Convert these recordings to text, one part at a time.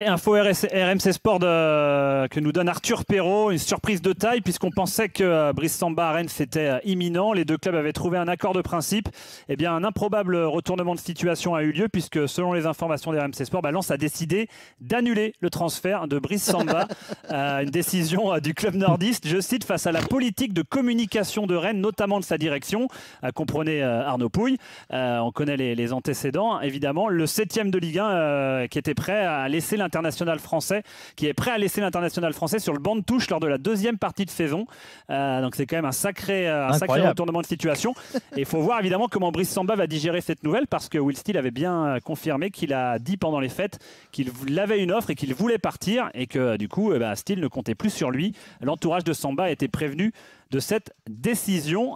Et info RMC Sport que nous donne Arthur Perrault, une surprise de taille puisqu'on pensait que Brice Samba à Rennes c'était imminent. Les deux clubs avaient trouvé un accord de principe. Eh bien, un improbable retournement de situation a eu lieu puisque selon les informations d'RMC Sport, Lens a décidé d'annuler le transfert de Brice Samba. Une décision du club nordiste, je cite, face à la politique de communication de Rennes, notamment de sa direction. Comprenez Arnaud Pouille. On connaît les antécédents, évidemment. Le 7e de Ligue 1 qui était prêt à laisser l'international français, qui est prêt à laisser l'international français sur le banc de touche lors de la deuxième partie de saison. Donc c'est quand même un sacré retournement de situation. Et il faut voir évidemment comment Brice Samba va digérer cette nouvelle, parce que Will Steele avait bien confirmé qu'il a dit pendant les fêtes qu'il avait une offre et qu'il voulait partir, et que du coup Steele ne comptait plus sur lui. L'entourage de Samba a été prévenu de cette décision.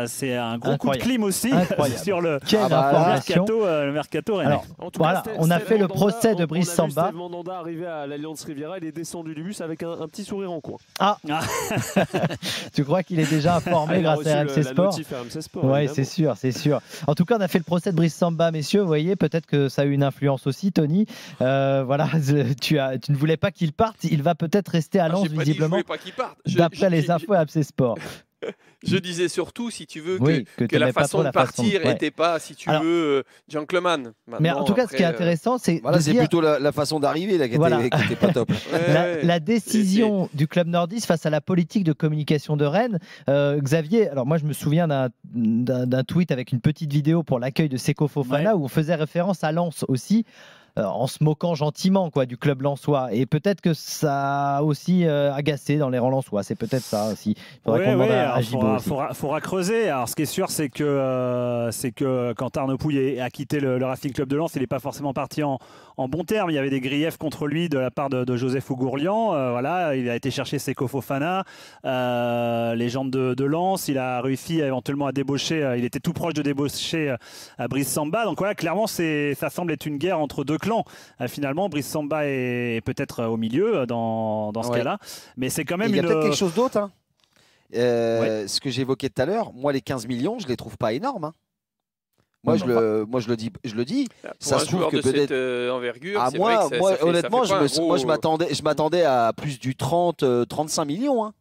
C'est un gros coup de clim aussi sur le mercato rennais. Alors, voilà, on a fait le procès de Brice Samba. Steve Mandanda arrivé à l'Alliance Riviera, il est descendu du bus avec un petit sourire en coin. Ah, tu crois qu'il est déjà informé grâce à RMC Sport? Oui, c'est sûr, c'est sûr. En tout cas, on a fait le procès de Brice Samba, messieurs. Vous voyez, peut-être que ça a eu une influence aussi, Tony. Voilà, tu ne voulais pas qu'il parte. Il va peut-être rester à Lens, visiblement. Je voulais pas qu'il parte. D'après les infos RMC Sport. Je disais surtout, si tu veux, que la la façon de partir n'était pas, si tu veux, gentleman. Mais en tout cas, ce qui est intéressant, c'est c'est plutôt la façon d'arriver qui n'était pas top. La décision du club nordiste face à la politique de communication de Rennes. Xavier, alors moi je me souviens d'un tweet avec une petite vidéo pour l'accueil de Seko Fofana où on faisait référence à Lens aussi. En se moquant gentiment du club lensois, et peut-être que ça a aussi agacé dans les rangs lensois, c'est peut-être ça aussi. Il faudra creuser. Alors ce qui est sûr, c'est que quand Arnaud Pouille a quitté le Racing Club de Lens, il n'est pas forcément parti en bon terme. Il y avait des griefs contre lui de la part de Joseph Ougourlian. Voilà, il a été chercher Seko Fofana, légende de Lens. Il a réussi éventuellement à débaucher, il était tout proche de débaucher à Brice Samba. Donc voilà, clairement ça semble être une guerre entre deux clans. Finalement, Brice Samba est peut-être au milieu dans ce cas-là, mais c'est quand même il y a peut-être quelque chose d'autre. Ce que j'évoquais tout à l'heure, moi les 15 millions, je les trouve pas énormes. Moi, je le dis. Ça se trouve que peut-être envergure. Moi, honnêtement, je m'attendais à plus du 30-35 millions.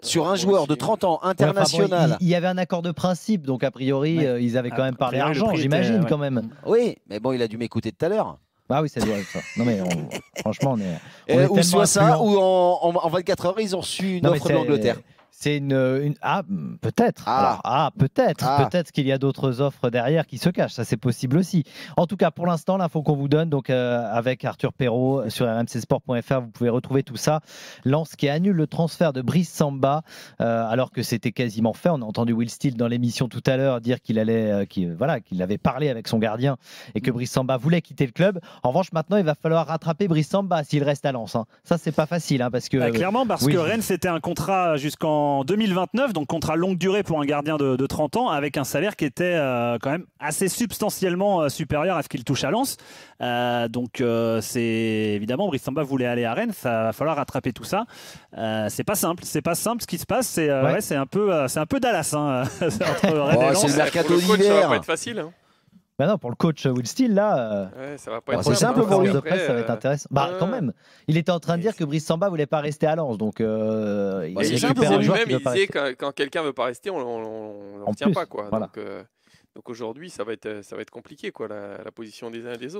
Sur un joueur de 30 ans international. Il y avait un accord de principe, donc a priori, ils avaient quand même parlé argent, j'imagine quand même. Oui, mais bon, il a dû m'écouter tout à l'heure. Ah oui, ça doit être ça. Non mais franchement, on est ou soit ça, ou en 24 heures, ils ont reçu une offre de l'Angleterre. C'est peut-être. Peut-être qu'il y a d'autres offres derrière qui se cachent. Ça, c'est possible aussi. En tout cas, pour l'instant, l'info qu'on vous donne, donc avec Arthur Perrault sur rmcsport.fr, vous pouvez retrouver tout ça. Lens qui annule le transfert de Brice Samba, alors que c'était quasiment fait. On a entendu Will Steele dans l'émission tout à l'heure dire qu'il avait parlé avec son gardien et que Brice Samba voulait quitter le club. En revanche, maintenant, il va falloir rattraper Brice Samba s'il reste à Lens. Ça, c'est pas facile, parce que clairement, parce que Rennes, c'était un contrat jusqu'en 2029, donc contrat longue durée pour un gardien de 30 ans, avec un salaire qui était quand même assez substantiellement supérieur à ce qu'il touche à Lens. Donc c'est évidemment, Brice Samba voulait aller à Rennes, ça va falloir rattraper tout ça. C'est pas simple ce qui se passe. C'est un peu Dallas entre Rennes et Lens. C'est le mercato d'hiver. Ça va pas être facile. Non, pour le coach Will Steele, là, ça va pas être simple pour lui. De presse, ça va être intéressant. Quand même, il était en train de dire que Brice Samba voulait pas rester à Lens, donc il disait quand quelqu'un veut pas rester, on ne retient pas, quoi. Voilà. Donc aujourd'hui, ça va être compliqué, quoi, la position des uns et des autres.